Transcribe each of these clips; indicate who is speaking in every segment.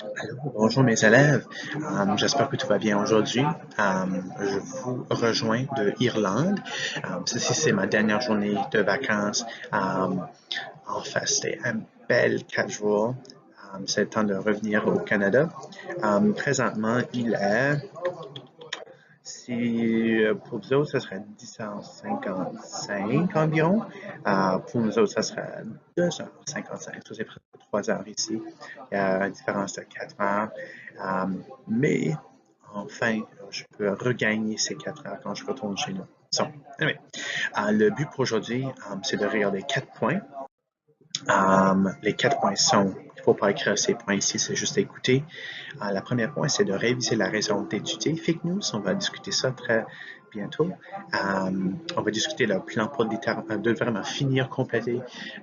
Speaker 1: Allô, bonjour mes élèves. J'espère que tout va bien aujourd'hui. Je vous rejoins de Irlande. Ceci, c'est ma dernière journée de vacances. En fait, c'était un bel 4 jours. C'est le temps de revenir au Canada. Présentement, il est si pour vous autres, ça serait 10h55 environ. Pour nous autres, ça serait 2h55. Ça, c'est presque 3 heures ici. Il y a une différence de 4 heures. Euh, mais enfin, je peux regagner ces 4 heures quand je retourne chez nous. So, anyway, le but pour aujourd'hui, c'est de regarder 4 points. Les 4 points sont, il ne faut pas écrire ces points ici, c'est juste écouter. La première point, c'est de réviser la raison d'étudier fake news. On va discuter ça très bientôt. On va discuter le plan pour de vraiment finir, compléter,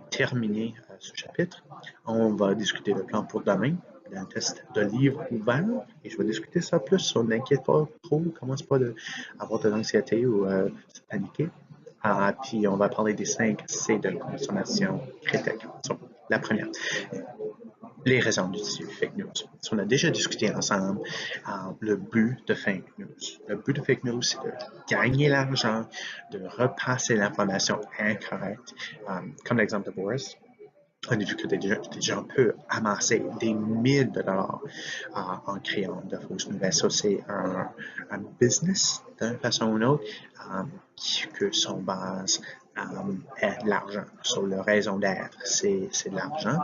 Speaker 1: terminer ce chapitre. On va discuter le plan pour demain, un test de livre ouvert, et je vais discuter ça plus. On n'inquiète pas trop, commence pas avoir de l'anxiété ou se paniquer. Puis on va parler des 5 C de consommation critique. So, la première, les raisons d'utiliser fake news. On a déjà discuté ensemble le but de fake news. Le but de fake news, c'est de gagner l'argent, de repasser l'information incorrecte. Comme l'exemple de Boris, on a vu que des gens peuvent amasser des milliers de dollars en créant de fausses nouvelles. Ça, c'est un business d'une façon ou d'une autre que son base est l'argent. Sur la raison d'être, c'est de l'argent.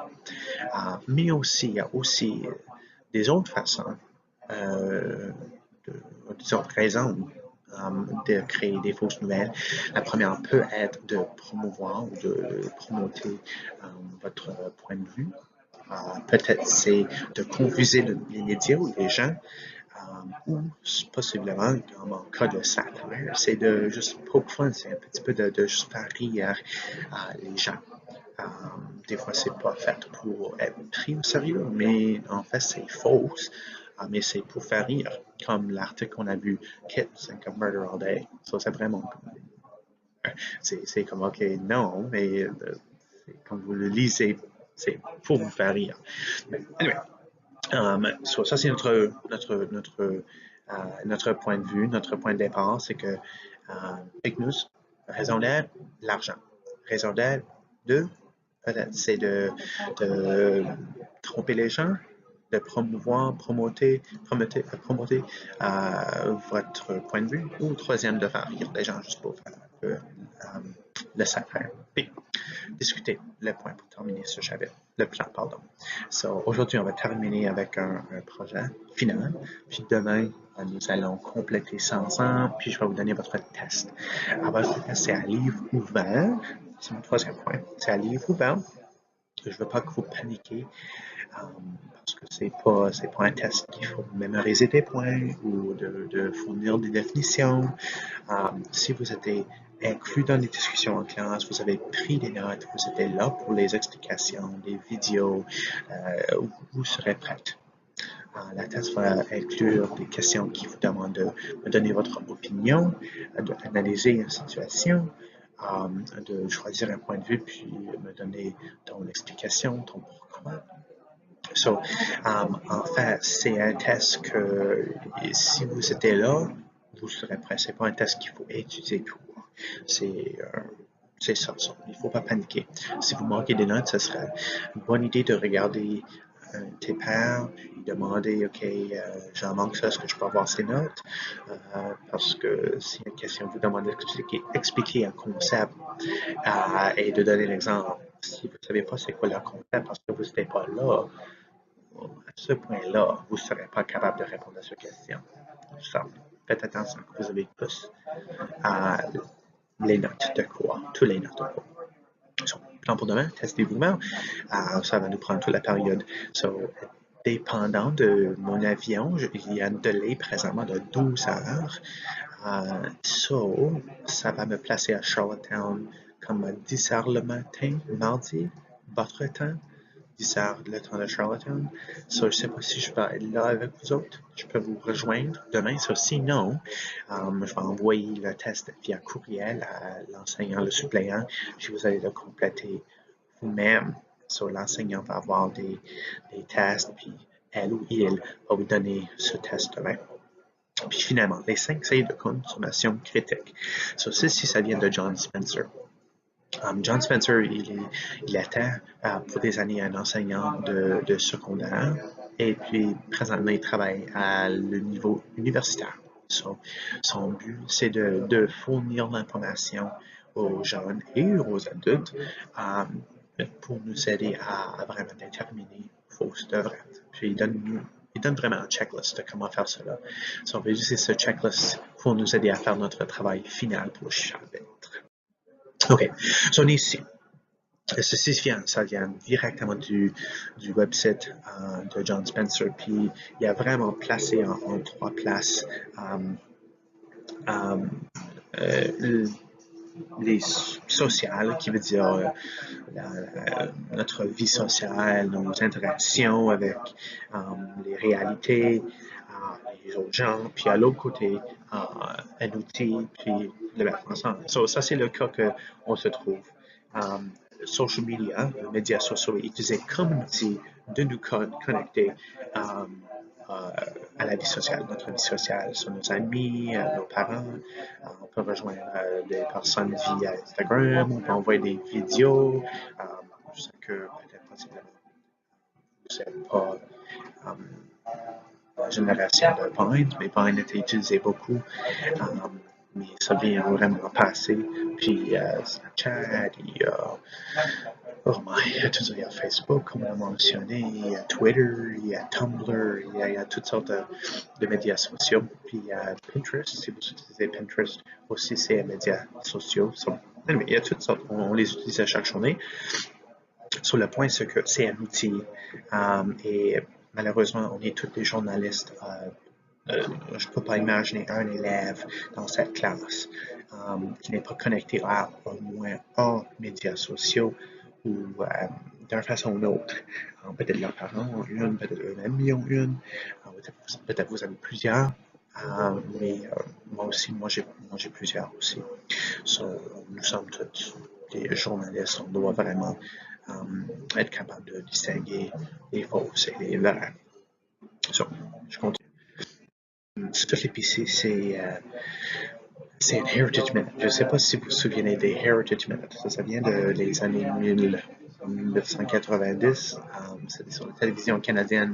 Speaker 1: Mais aussi, il y a aussi des autres façons, des autres raisons de créer des fausses nouvelles. La première peut être de promouvoir ou de promoter votre point de vue. Peut-être c'est de confuser les médias ou les gens, ou possiblement, comme en cas de satire, c'est de juste poke fun, c'est un petit peu de juste faire rire les gens. Des fois, c'est pas fait pour être pris au sérieux, mais en fait, c'est fausse. Mais c'est pour faire rire, comme l'article qu'on a vu, Kids think of Murder All Day. Ça, c'est vraiment. C'est comme, OK, non, mais quand vous le lisez, c'est pour vous faire rire. Mais, anyway, ça, c'est notre point de vue, notre point de départ, c'est que fake news, raison d'être, l'argent. Raison d'être, deux, peut-être, c'est de tromper les gens, de promoter votre point de vue, ou troisième, de faire rire les gens juste pour faire un peu le sacré. Puis, discuter le point pour terminer ce chapitre, le plan, pardon. So, aujourd'hui, on va terminer avec un projet final, puis demain, nous allons compléter ça ensemble, puis je vais vous donner votre test. Votre test, c'est un livre ouvert. C'est mon troisième point. C'est un livre ouvert. Je ne veux pas que vous paniquez parce que c'est pas un test qu'il faut mémoriser des points ou de fournir des définitions. Si vous êtes inclus dans les discussions en classe, vous avez pris des notes, vous êtes là pour les explications, les vidéos, vous serez prête. La thèse va inclure des questions qui vous demandent de me donner votre opinion, d'analyser une situation, de choisir un point de vue, puis me donner ton explication, ton pourquoi. So, en fait, c'est un test que si vous étiez là, vous serez prêt. C'est pas un test qu'il faut étudier pour. C'est ça. Il ne faut pas paniquer. Si vous manquez des notes, ce serait une bonne idée de regarder tes pairs, puis demander, OK, j'en manque ça, est-ce que je peux avoir ces notes? Parce que si une question vous demande d'expliquer un concept et de donner l'exemple, si vous ne savez pas c'est quoi le concept parce que vous n'étiez pas là, à ce point-là, vous ne serez pas capable de répondre à cette question. Ça, faites attention que vous avez tous les notes de cours, toutes les notes de cours. So, plan pour demain, testez vous-même. Ça va nous prendre toute la période. So, dépendant de mon avion, il y a un délai présentement de 12 heures. Ça va me placer à Charlottetown comme à 10 heures le matin, mardi, votre temps. 10 heures le temps de Charlottetown. Je ne sais pas si je vais être là avec vous autres. Je peux vous rejoindre demain. Sinon, je vais envoyer le test via courriel à l'enseignant, le suppléant, puis vous allez le compléter vous-même. L'enseignant va avoir des tests, puis elle ou il va vous donner ce test demain. Puis finalement, les 5 seuils de consommation critiques. So, ceci, ça vient de John Spencer. John Spencer, il était pour des années un enseignant de secondaire et puis présentement, il travaille à le niveau universitaire. So, son but, c'est de fournir l'information aux jeunes et aux adultes pour nous aider à vraiment déterminer fausse de vrai. Puis il donne vraiment un checklist de comment faire cela. So, on va utiliser ce checklist pour nous aider à faire notre travail final pour le chapitre. OK, so on est ici. Ceci ça vient directement du website de John Spencer, puis il a vraiment placé en 3 places les sociales, qui veut dire notre vie sociale, nos interactions avec les réalités, les autres gens, puis à l'autre côté, un outil, puis le mettre ensemble. So, ça, c'est le cas qu'on se trouve. Social media, les médias sociaux, est utilisé comme un outil de nous connecter à la vie sociale. Notre vie sociale sont nos amis, nos parents. On peut rejoindre des personnes via Instagram, on peut envoyer des vidéos. Je sais que peut-être possiblement vous n'êtes pas la génération de Vine, mais Vine était utilisé beaucoup. Mais ça vient vraiment passer. Puis Snapchat, oh my, il y a Facebook, comme on a mentionné, il y a Twitter, il y a Tumblr, il y a toutes sortes de médias sociaux. Puis il y a Pinterest, si vous utilisez Pinterest, aussi c'est un média social. So, anyway, il y a toutes sortes, on les utilise à chaque journée. Sur le point, c'est que c'est un outil et malheureusement, on est tous des journalistes. Je ne peux pas imaginer un élève dans cette classe qui n'est pas connecté à au moins un média social ou d'une façon ou d'une autre. Peut-être leurs parents ont une, peut-être eux-mêmes ont une, peut-être vous avez plusieurs, mais moi aussi, moi j'ai plusieurs aussi. So, nous sommes tous des journalistes, on doit vraiment être capable de distinguer les fausses et les vraies. So, je continue. Sur l'ELBC, c'est un Heritage Minute. Je ne sais pas si vous vous souvenez des Heritage Minutes. Ça vient des années 1990. C'était sur la télévision canadienne.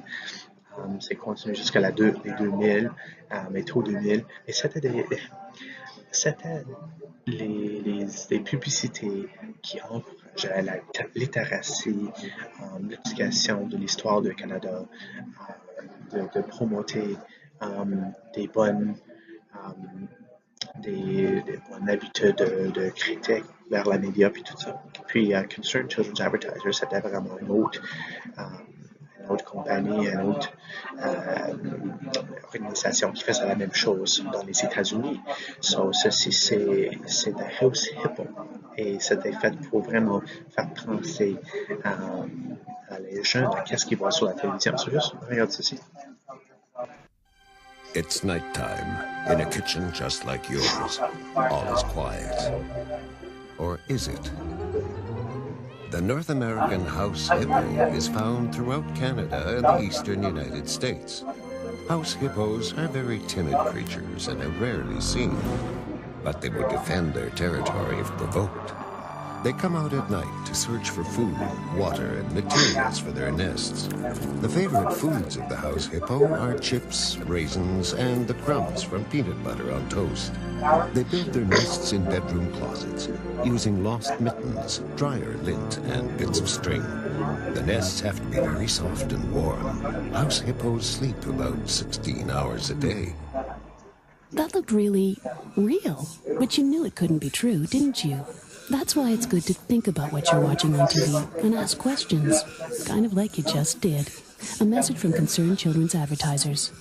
Speaker 1: C'est continué jusqu'à les 2000, mais tôt 2000. Et c'était des publicités qui encourageaient la littératie, l'éducation de l'histoire du Canada, de promouvoir des bonnes habitudes de critique vers la média puis tout ça. Puis Concerned Children's Advertisers, c'était vraiment une autre compagnie, une autre organisation qui faisait la même chose dans les États-Unis. So, ceci, c'est The House Hippo. Et c'était fait pour vraiment faire penser à les jeunes à qu'est-ce qu'ils voient sur la télévision. So, juste regarde ceci.
Speaker 2: It's nighttime in a kitchen just like yours. All is quiet. Or is it? The North American house hippo is found throughout Canada and the eastern United States. House hippos are very timid creatures and are rarely seen, but they would defend their territory if provoked. They come out at night to search for food, water, and materials for their nests. The favorite foods of the house hippo are chips, raisins, and the crumbs from peanut butter on toast. They build their nests in bedroom closets, using lost mittens, dryer lint, and bits of string. The nests have to be very soft and warm. House hippos sleep about 16 hours a day.
Speaker 3: That looked really real, but you knew it couldn't be true, didn't you? That's why it's good to think about what you're watching on TV and ask questions, kind of like you just did. A message from Concerned Children's Advertisers.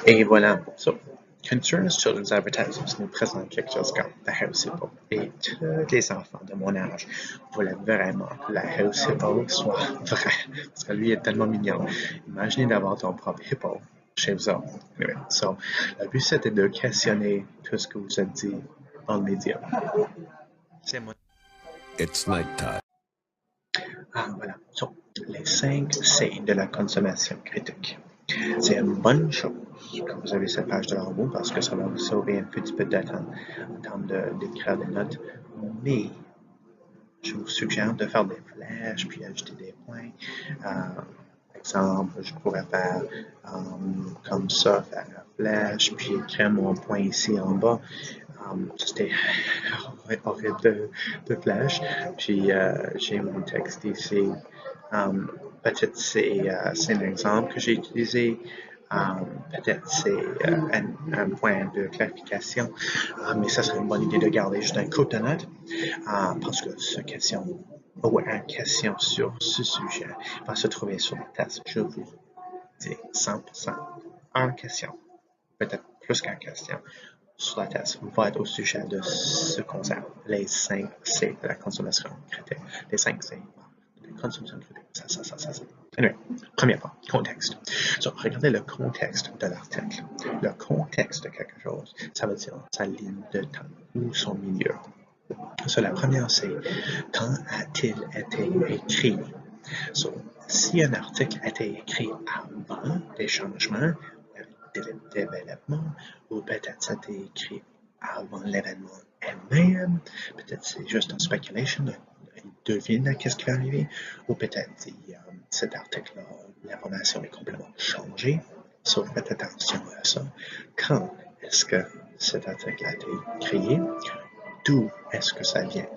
Speaker 1: Et voilà. So, Concerned Children's Advertisers nous présente quelque chose comme la House Hippo. Et tous les enfants de mon âge voulaient vraiment que la House Hippo soit vraie. Parce que lui est tellement mignon. Imaginez d'avoir ton propre hippo chez vous. Anyway, so, le but c'était de questionner tout ce que vous avez dit dans le média. C'est moi.
Speaker 2: It's nighttime.
Speaker 1: Voilà. So, les 5 C de la consommation critique. C'est une bonne chose que vous avez cette page devant vous parce que ça va vous sauver un petit peu de temps en termes d'écrire des notes, mais je vous suggère de faire des flèches puis ajouter des points. Par exemple, je pourrais faire comme ça, faire une flèche, puis écrire mon point ici en bas. C'était horrible de flèche. Puis j'ai mon texte ici. Peut-être c'est un exemple que j'ai utilisé. Peut-être c'est un point de clarification, mais ça serait une bonne idée de garder juste un code de notes parce que une question sur ce sujet va se trouver sur le test. Je vous dis 100%. Une question, peut-être plus qu'une question, sur la test va être au sujet de ce concept, les 5 C de la consommation critique. Les 5 C de la consommation critique. Ça. Anyway, première fois, contexte. So, regardez le contexte de l'article. Le contexte de quelque chose, ça veut dire sa ligne de temps ou son milieu. So, la première, c'est quand a-t-il été écrit? So, si un article a été écrit avant des changements, des développements, ou peut-être ça a été écrit avant l'événement elle-même, peut-être c'est juste une spéculation, il devine qu'est-ce qui va arriver, ou peut-être cet article-là, l'information est complètement changée. So, faites attention à ça. Quand est-ce que cet article a été créé? D'où est-ce que ça vient?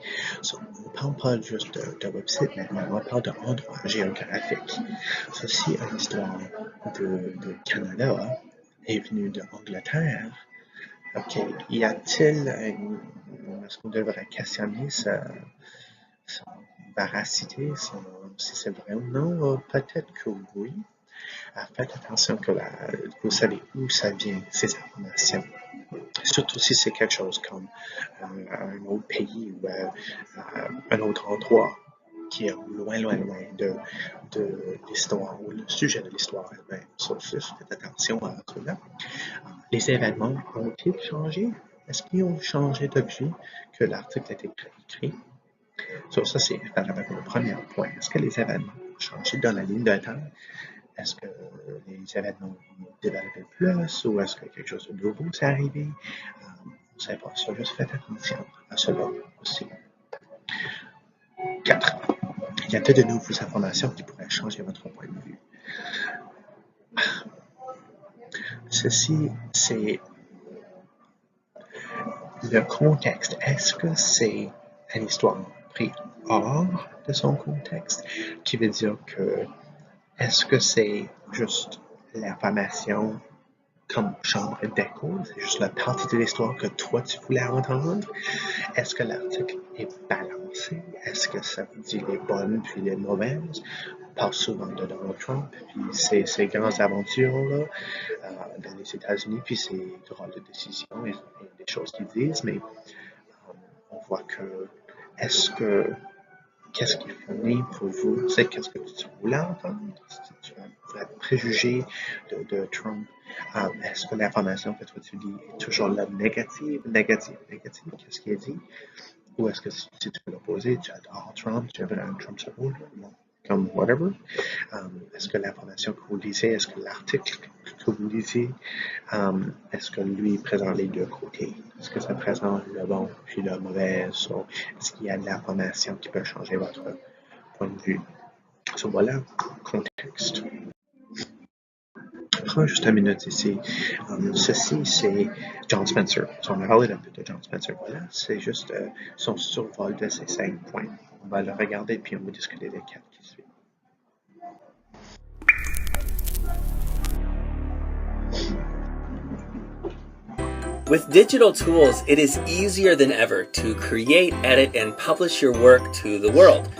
Speaker 1: So, on ne parle pas juste de website, mais on parle d'endroit géographique. So, si une histoire de Canada est venue d'Angleterre, ok, y a-t-il est-ce qu'on devrait questionner sa véracité, si c'est vrai ou non? Peut-être que oui. Faites attention que vous savez où ça vient, ces informations. Surtout si c'est quelque chose comme un autre pays ou un autre endroit qui est loin de l'histoire ou le sujet de l'histoire elle-même. Sauf ça, faites attention à cela. Les événements ont-ils changé? Est-ce qu'ils ont changé depuis que l'article a été écrit? So, ça, c'est le premier point. Est-ce que les événements ont changé dans la ligne de temps? Est-ce que les événements ont développé plus ou est-ce que quelque chose de nouveau s'est arrivé? Je ne sais pas ça, juste faites attention à cela aussi. 4. Y a-t-il de nouvelles informations qui pourraient changer votre point de vue? Ceci, c'est le contexte. Est-ce que c'est une histoire prise hors de son contexte, qui veut dire que est-ce que c'est juste l'information comme chambre d'écho, c'est juste la partie de l'histoire que toi tu voulais entendre? Est-ce que l'article est balancé? Est-ce que ça vous dit les bonnes puis les mauvaises? On parle souvent de Donald Trump puis ses grandes aventures-là dans les États-Unis puis ses drôles de décisions et des choses qu'ils disent, mais on voit que qu'est-ce qui est fourni pour vous? C'est qu'est-ce que tu voulais entendre? Si tu as un vrai préjugé de Trump, est-ce que l'information que toi tu dis est toujours la négative? Qu'est-ce qu'il a dit? Ou est-ce que si tu veux l'opposer, tu adores Trump, tu es un Trump supporter, comme whatever? Est-ce que l'information que vous lisez, est-ce que l'article que vous lisez, est-ce que lui présente les deux côtés? Est-ce que ça présente le bon puis le mauvais? Est-ce qu'il y a de l'information qui peut changer votre point de vue? So, voilà, contexte. Prends juste une minute ici. Ceci, c'est John Spencer. So, on a parlé un peu de John Spencer. Voilà, c'est juste son survol de ces 5 points. On va le regarder puis on va discuter des 4 qui suivent.
Speaker 4: With digital tools, it is easier than ever to create, edit, and publish your work to the world.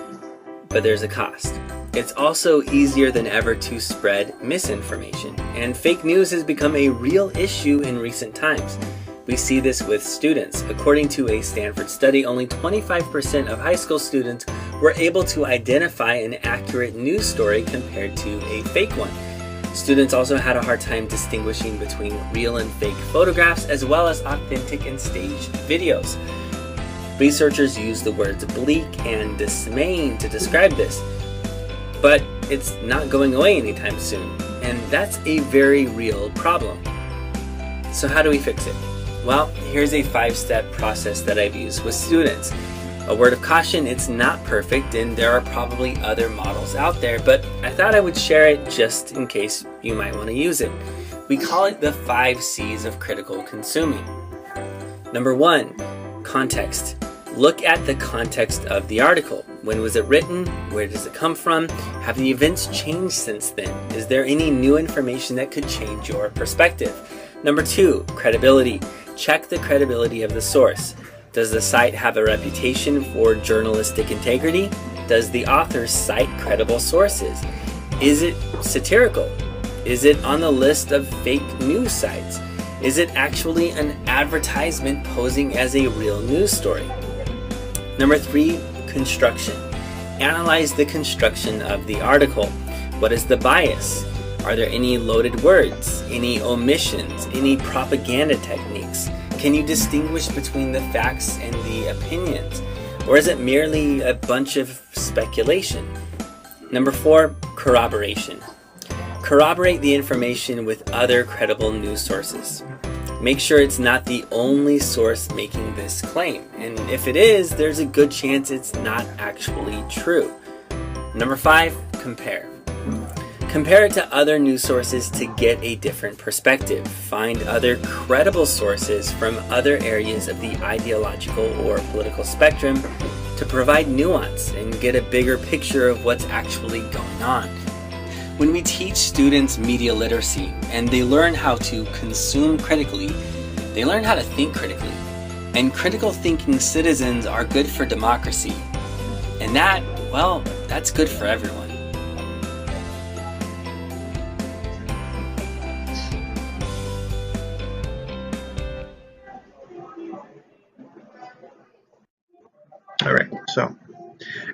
Speaker 4: But there's a cost. It's also easier than ever to spread misinformation, and fake news has become a real issue in recent times. We see this with students. According to a Stanford study, only 25% of high school students were able to identify an accurate news story compared to a fake one. Students also had a hard time distinguishing between real and fake photographs, as well as authentic and staged videos. Researchers use the words bleak and dismaying to describe this. but it's not going away anytime soon, and that's a very real problem. So how do we fix it? Well, here's a 5-step process that I've used with students. A word of caution, it's not perfect and there are probably other models out there, but I thought I would share it just in case you might want to use it. We call it the 5 C's of critical consuming. Number 1, context. Look at the context of the article. When was it written? Where does it come from? Have the events changed since then? Is there any new information that could change your perspective? Number 2, credibility. Check the credibility of the source. Does the site have a reputation for journalistic integrity? Does the author cite credible sources? Is it satirical? Is it on the list of fake news sites? Is it actually an advertisement posing as a real news story? Number 3, construction. Analyze the construction of the article. What is the bias? Are there any loaded words, any omissions, any propaganda techniques? Can you distinguish between the facts and the opinions? Or is it merely a bunch of speculation? Number 4, corroboration. Corroborate the information with other credible news sources. Make sure it's not the only source making this claim, and if it is, there's a good chance it's not actually true. Number 5, compare. Compare it to other news sources to get a different perspective. Find other credible sources from other areas of the ideological or political spectrum to provide nuance and get a bigger picture of what's actually going on. When we teach students media literacy and they learn how to consume critically, they learn how to think critically. And critical thinking citizens are good for democracy. And that, well, that's good for everyone.
Speaker 1: Alright, so,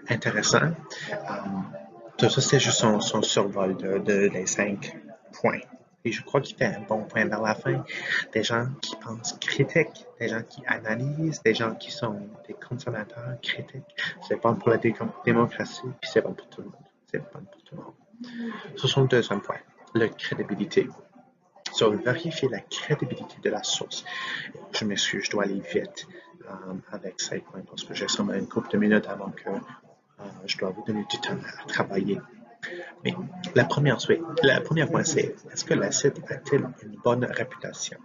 Speaker 1: intéressant. Tout ça, c'est juste son survol de les 5 points. Et je crois qu'il fait un bon point vers la fin. Des gens qui pensent critique, des gens qui analysent, des gens qui sont des consommateurs critiques. C'est bon pour la démocratie, puis c'est bon pour tout le monde. C'est bon pour tout le monde. Ce sont le deuxième point, la crédibilité. So, vérifier la crédibilité de la source. Je m'excuse, je dois aller vite avec ces points parce que j'ai seulement une couple de minutes avant que je dois vous donner du temps à travailler. Mais la première point, c'est est-ce que le site a-t-il une bonne réputation?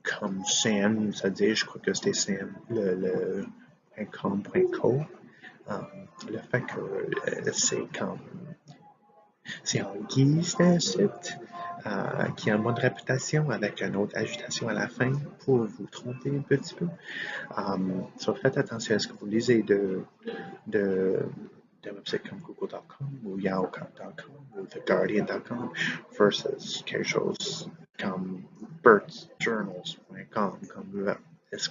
Speaker 1: Comme Sam, ça dit, je crois que c'était Sam, le .com.co, le fait que c'est en guise d'un site qui a une bonne réputation avec une autre ajoutation à la fin pour vous tromper un petit peu. So faites attention à ce que vous lisez de websites comme google.com ou yahoo.com ou theguardian.com versus quelque chose comme birdsjournals.com. Est-ce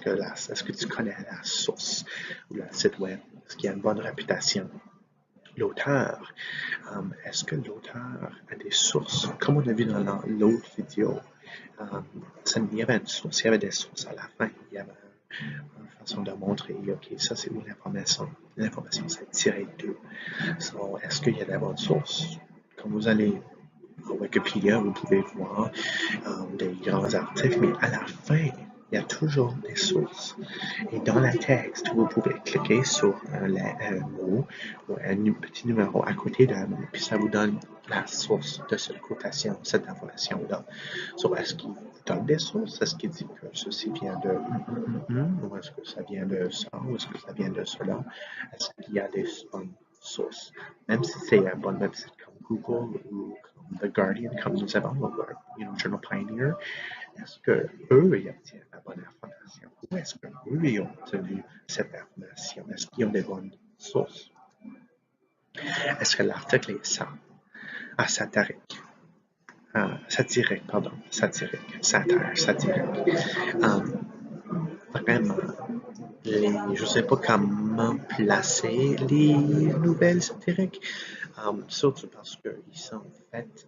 Speaker 1: que tu connais la source ou le site web? Est-ce qu'il y a une bonne réputation? L'auteur, est-ce que l'auteur a des sources? Comme on a vu dans l'autre vidéo, il y avait une source, il y avait des sources à la fin, il y avait une façon de montrer, ok, ça c'est où l'information c'est tiré d'eux. So, est-ce qu'il y a des bonnes sources? Quand vous allez au Wikipédia, vous pouvez voir des grands articles, mais à la fin, il y a toujours des sources. Et dans le texte, vous pouvez cliquer sur un mot ou un petit numéro à côté d'un mot, puis ça vous donne la source de cette quotation, cette information-là. So, est-ce qu'il vous donne des sources? Est-ce qu'il dit que ceci vient de ou est-ce que ça vient de ça, ou est-ce que ça vient de cela? Est-ce qu'il y a des bonnes sources? Même si c'est un bon website comme Google ou comme The Guardian, comme nous avons, Journal Pioneer, est-ce qu'eux, ils obtiennent la bonne information? Ou est-ce qu'eux, ils ont obtenu cette information? Est-ce qu'ils ont des bonnes sources? Est-ce que l'article est satirique? Vraiment, je ne sais pas comment placer les nouvelles satiriques, surtout parce qu'ils sont faits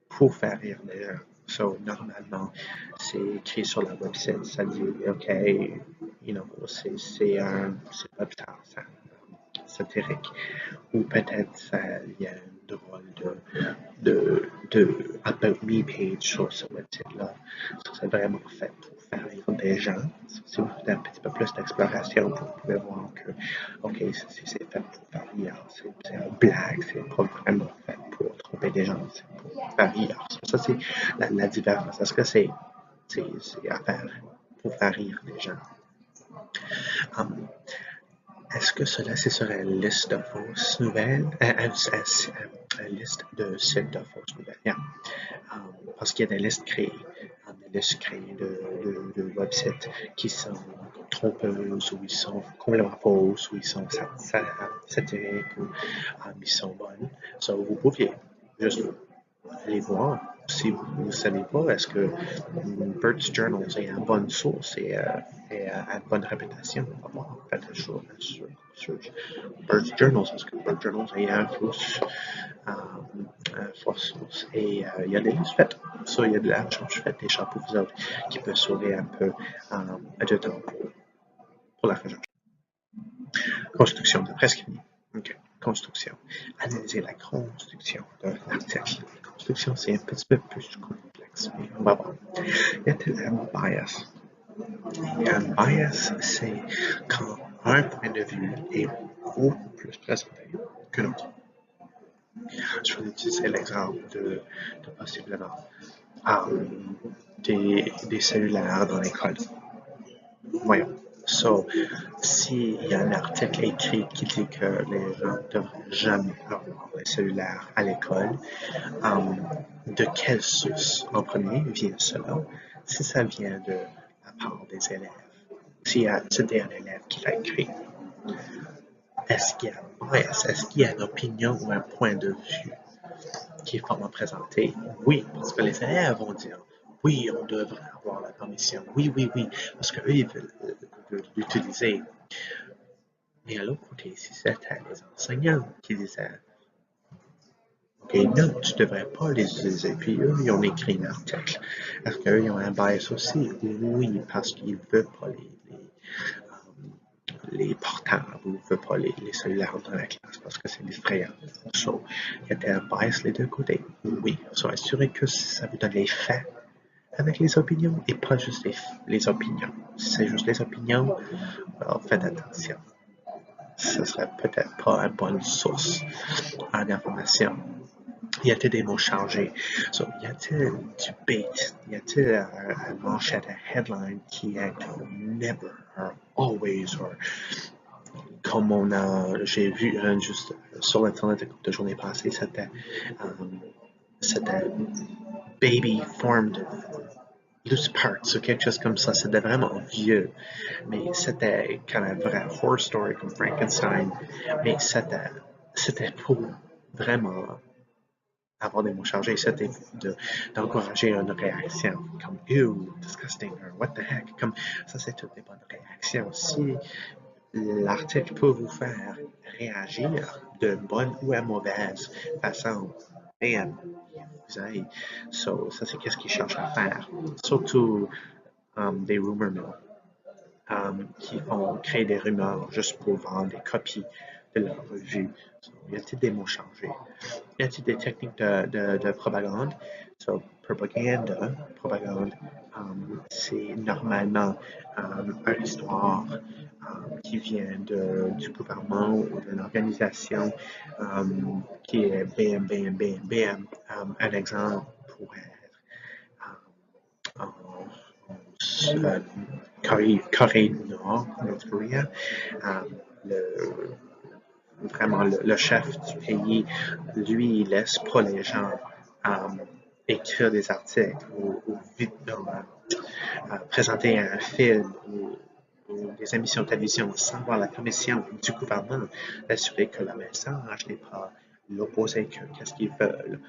Speaker 1: pour faire rire les gens. So, normalement, c'est écrit sur la website, ça dit, OK, c'est website satirique. Ou peut-être il y a une de rôle de About Me page sur ce website-là. C'est vraiment fait pour faire rire des gens. Si vous faites un petit peu plus d'exploration, vous pouvez voir que, OK, c'est fait pour faire rire, c'est une blague, c'est pas vraiment fait pour tromper des gens, c'est pour faire rire. Ça, c'est la différence. Est-ce que c'est à faire pour faire rire les gens? Est-ce que cela, c'est sur une liste de fausses nouvelles? Une liste de sites de fausses nouvelles, yeah. Parce qu'il y a des listes créées de websites qui sont trompeuses, ou ils sont complètement fausses, ou ils sont satiriques, ou ils sont bonnes. So, vous pouviez juste aller voir. Si vous ne savez pas, est-ce que Bird's Journal est une bonne source et a une bonne réputation? Faites sur Bird's Journal, parce que Bird's Journal est une fausse source. Et il y a des listes faites. Ça, il y a de la recherche faite déjà pour vous autres qui peut sauver un peu de temps pour la recherche. Construction de presque fini. OK. Construction. Analyser la construction de l'article. La construction, c'est un petit peu plus complexe, mais on va voir. Y a-t-il un bias? Un bias, c'est quand un point de vue est beaucoup plus présenté que l'autre. Je vais utiliser l'exemple de possiblement des cellulaires dans l'école. Voyons. So, s'il y a un article écrit qui dit que les gens ne devraient jamais avoir les cellulaires à l'école, de quelle source en premier vient cela? Si ça vient de la part des élèves, si c'était un élève qui l'a écrit, est-ce qu'il y a un bias? Est-ce qu'il y a une opinion ou un point de vue qui est fortement présenté? Oui, parce que les élèves vont dire oui, on devrait avoir la permission. Oui, parce qu'eux, ils veulent l'utiliser. Mais à l'autre côté, si c'était les enseignants qui disaient OK, non, tu ne devrais pas les utiliser. Puis eux, ils ont écrit un article. Est-ce qu'eux, ils ont un bias aussi? Oui, parce qu'ils ne veulent pas les portables, ou ne veulent pas les cellulaires dans la classe parce que c'est distrayant. So, il y a un bias les deux côtés. Oui, so, assurez que ça vous donne les faits avec les opinions et pas juste les opinions. Si c'est juste les opinions, alors faites attention. Ce serait peut-être pas une bonne source d'information. Y a-t-il des mots chargés? So, y a-t-il du bait? Y a-t-il un manchette, un headline qui est never, or always, or comme j'ai vu juste sur Internet la couple de journées passées, c'était baby formed loose parts ou quelque chose comme ça. C'était vraiment vieux, mais c'était comme un vrai horror story comme Frankenstein, mais c'était pour vraiment avoir des mots chargés, c'était d'encourager une réaction comme ew, disgusting, or what the heck, comme ça, c'est toutes des bonnes réactions. Si l'article peut vous faire réagir de bonne ou à mauvaise façon, vous avez, so, ça c'est qu'est-ce qu'ils cherchent à faire, surtout des rumor mills qui font créer des rumeurs juste pour vendre des copies de leur revue. So, y a-t-il des mots chargés? Y a-t-il des techniques de propagande? So, propagande, c'est normalement une histoire qui vient du gouvernement ou d'une organisation qui est BM. Un exemple pourrait être en Corée du Nord, North Korea. Vraiment le chef du pays, lui, il laisse pas les gens écrire des articles ou présenter un film ou des émissions de télévision sans avoir la permission du gouvernement, d'assurer que le message n'est pas l'opposé que qu'est-ce qu'ils veulent.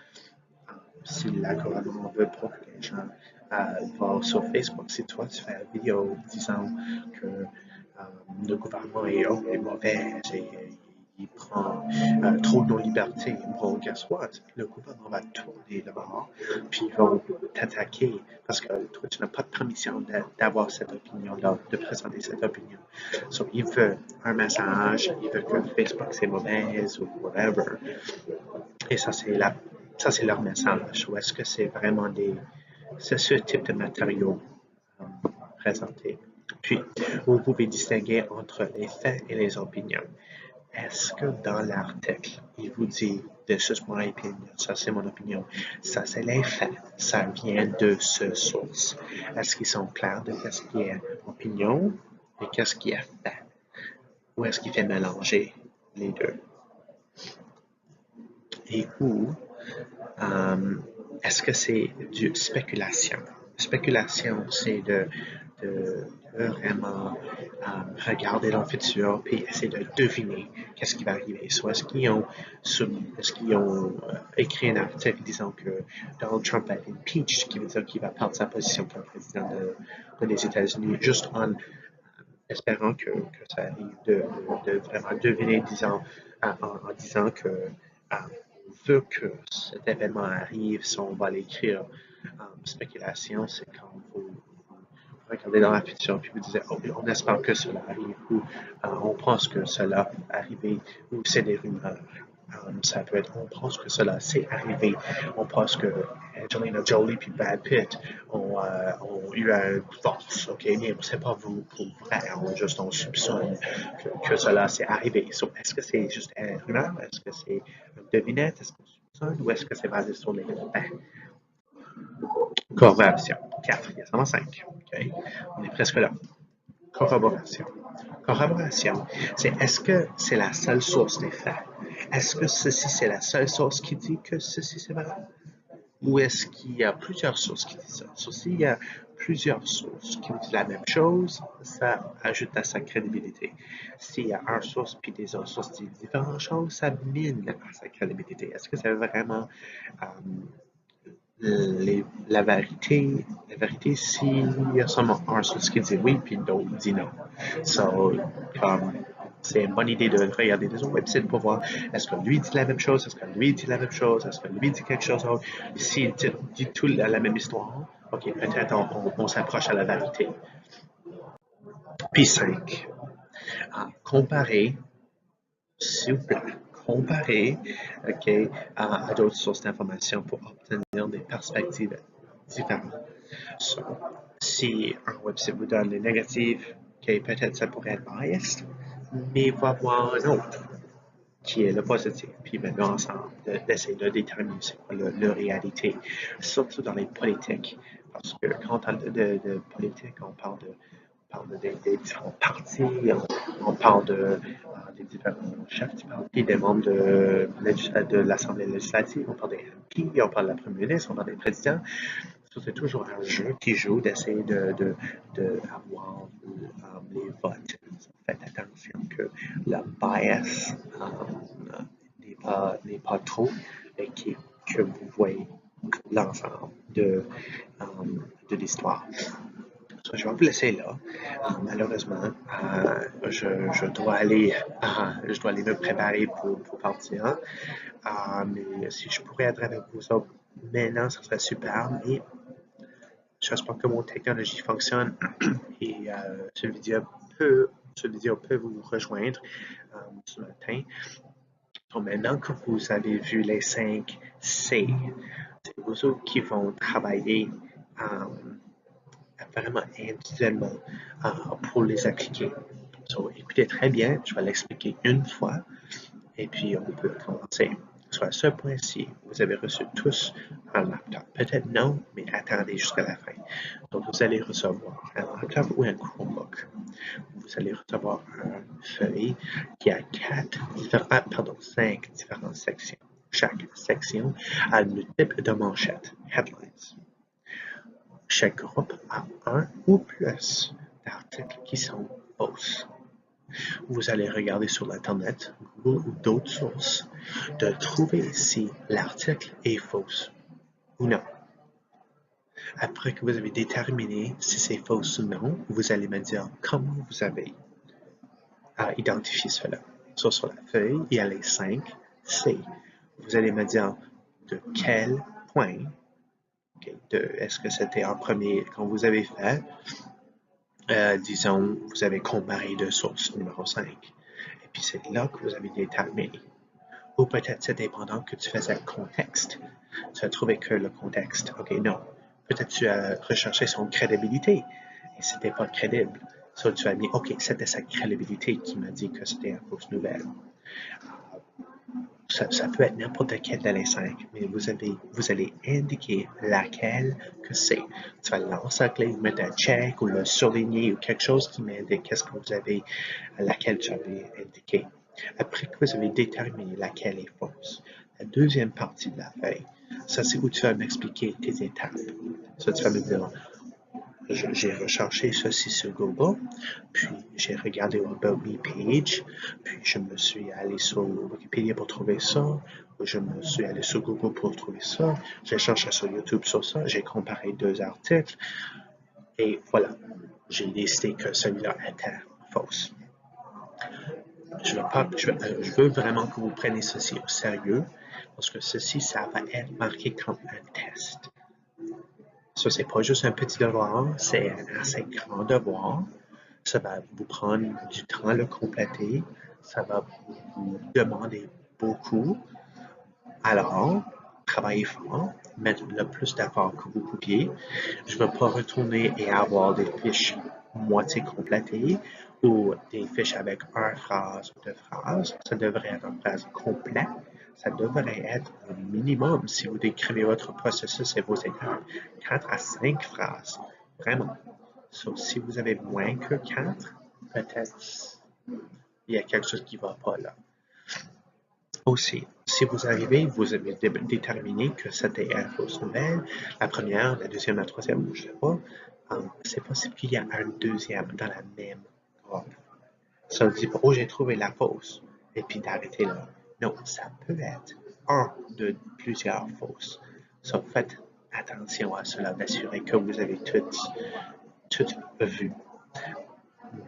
Speaker 1: Si le gouvernement veut pas que les gens vont sur Facebook, si toi tu fais une vidéo disant que le gouvernement est mauvais et il prend trop de nos libertés. Bon, guess what? Le gouvernement va tourner le bord, puis ils vont t'attaquer parce que toi, tu n'as pas de permission d'avoir cette opinion-là, de présenter cette opinion. So, ils veulent un message, ils veulent que Facebook c'est mauvaise ou whatever. Et ça, c'est leur message. Ou est-ce que c'est vraiment c'est ce type de matériaux présentés? Puis, vous pouvez distinguer entre les faits et les opinions. Est-ce que dans l'article, il vous dit this is my opinion, ça c'est mon opinion, ça c'est les faits, ça vient de ce source? Est-ce qu'ils sont clairs de qu'est-ce qui est opinion et qu'est-ce qui est fait? Ou est-ce qu'il fait mélanger les deux? Et où est-ce que c'est du spéculation? Spéculation, c'est de vraiment regarder dans le futur puis essayer de deviner qu'est-ce qui va arriver. Soit est-ce qu'ils ont écrit un article disant que Donald Trump va être impeached, qui veut dire qu'il va perdre sa position comme président des États-Unis, juste en espérant que ça arrive de vraiment deviner en disant que on veut que cet événement arrive, si on va l'écrire. Spéculation, c'est quand vous regardez dans la future puis vous dites oh, on espère que cela arrive ou on pense que cela va arriver ou c'est des rumeurs. Ça peut être on pense que cela s'est arrivé, on pense que Angelina Jolie puis Brad Pitt ont eu un divorce, ok, mais on ne sait pas vous pour vrai, on soupçonne que cela s'est arrivé. So, est-ce que c'est juste une rumeur, est-ce que c'est une devinette, est-ce qu'on soupçonne ou est-ce que c'est basé sur les faits? Corroboration. 4, il y a 105. Okay. On est presque là. Corroboration. Corroboration, c'est est-ce que c'est la seule source des faits? Est-ce que ceci, c'est la seule source qui dit que ceci, c'est vrai? Ou est-ce qu'il y a plusieurs sources qui disent ça? S'il y a plusieurs sources qui disent la même chose, ça ajoute à sa crédibilité. S'il y a une source puis des autres sources qui disent différentes choses, ça mine à sa crédibilité. Est-ce que c'est vraiment la vérité, s'il y a seulement un source qui dit oui, puis d'autres dit non. So, c'est une bonne idée de regarder des autres websites pour voir est-ce que lui dit la même chose, est-ce que lui dit la même chose, est-ce que lui dit quelque chose d'autre. S'il dit tout la même histoire, ok, peut-être on s'approche à la vérité. Puis 5. Comparer, s'il vous plaît, comparer à d'autres sources d'informations pour obtenir des perspectives différentes. So, si un website vous donne les négatifs, peut-être ça pourrait être biased, mais il va voir un autre qui est le positif. Puis maintenant, ensemble, d'essayer de déterminer c'est quoi la réalité, surtout dans les politiques. Parce que quand on parle de politique, on parle des différents partis, on parle des différents chefs du parti, des membres de l'Assemblée législative, on parle des MP, on parle de la Première ministre, on parle des présidents. C'est toujours un jeu qui joue d'essayer d'avoir les votes. Faites attention que la bias n'est pas trop et que vous voyez l'ensemble de l'histoire. So, je vais vous laisser là. Malheureusement, je dois aller me préparer pour partir. Mais si je pourrais être avec vous autres maintenant, ça serait super. Mais j'espère que mon technologie fonctionne et ce vidéo peut vous rejoindre ce matin. Donc, maintenant que vous avez vu les 5 C, c'est vous autres qui vont travailler vraiment individuellement pour les appliquer. So, écoutez très bien, je vais l'expliquer une fois et puis on peut commencer. So, à ce point-ci, vous avez reçu tous un laptop. Peut-être non, mais attendez jusqu'à la fin. Donc, vous allez recevoir un laptop ou un Chromebook. Vous allez recevoir une feuille qui a 5 différentes sections. Chaque section a le type de manchette, headlines. Chaque groupe a un ou plus d'articles qui sont fausses. Vous allez regarder sur l'Internet, Google ou d'autres sources, de trouver si l'article est faux ou non. Après que vous avez déterminé si c'est faux ou non, vous allez me dire comment vous avez identifié cela. So, sur la feuille, il y a les 5 C. Vous allez me dire de quel point, est-ce que c'était en premier quand vous avez fait, disons, vous avez comparé deux sources numéro 5. Et puis c'est là que vous avez déterminé. Ou peut-être c'était pendant que tu faisais le contexte. Tu as trouvé que le contexte, ok, non. Peut-être tu as recherché son crédibilité et c'était pas crédible. So, tu as mis, ok, c'était sa crédibilité qui m'a dit que c'était une fausse nouvelle. Ça peut être n'importe quelle de les 5, mais vous allez indiquer laquelle que c'est. Tu vas l'encercler, ou mettre un check, ou le surligner, ou quelque chose qui m'indique qu'est-ce que vous avez, laquelle tu avais indiqué. Après que vous avez déterminé laquelle est fausse, la deuxième partie de la feuille, ça c'est où tu vas m'expliquer tes étapes. Ça, tu vas me dire, j'ai recherché ceci sur Google, puis j'ai regardé About Me page, puis je me suis allé sur Wikipédia pour trouver ça, je me suis allé sur Google pour trouver ça, j'ai cherché sur YouTube sur ça, j'ai comparé 2 articles, et voilà, j'ai décidé que celui-là était fausse. Je veux vraiment que vous preniez ceci au sérieux, parce que ceci, ça va être marqué comme un test. Ça, c'est pas juste un petit devoir, c'est un assez grand devoir. Ça va vous prendre du temps à le compléter. Ça va vous demander beaucoup. Alors, travaillez fort, mettre le plus d'efforts que vous pouviez. Je ne veux pas retourner et avoir des fiches moitié complétées ou des fiches avec une phrase ou 2 phrases. Ça devrait être une phrase complète. Ça devrait être un minimum, si vous décrivez votre processus et vos étapes, 4 à 5 phrases. Vraiment. So, si vous avez moins que 4, peut-être il y a quelque chose qui ne va pas là. Aussi, si vous arrivez, vous avez déterminé que c'était une fausse nouvelle, la première, la deuxième, la troisième, je ne sais pas, c'est possible qu'il y ait un deuxième dans la même groupe. Ça ne dit pas, oh, j'ai trouvé la fausse, et puis d'arrêter là. Non, ça peut être un de plusieurs fausses. So, faites attention à cela, d'assurer que vous avez tout vu.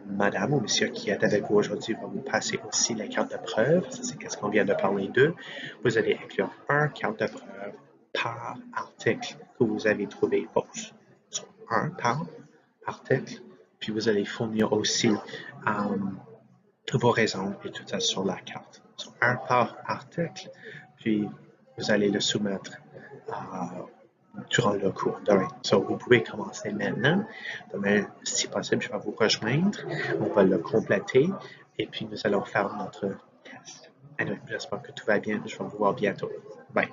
Speaker 1: Madame ou monsieur qui est avec vous aujourd'hui va vous passer aussi la carte de preuve. Ça, c'est ce qu'on vient de parler d'eux. Vous allez inclure un carte de preuve par article que vous avez trouvé fausse. So, un par article. Puis vous allez fournir aussi vos raisons et tout ça sur la carte. So, un par article. Puis vous allez le soumettre durant le cours demain. So, vous pouvez commencer maintenant. Demain, si possible, je vais vous rejoindre. On va le compléter et puis nous allons faire notre test. Anyway, j'espère que tout va bien. Je vais vous voir bientôt. Bye.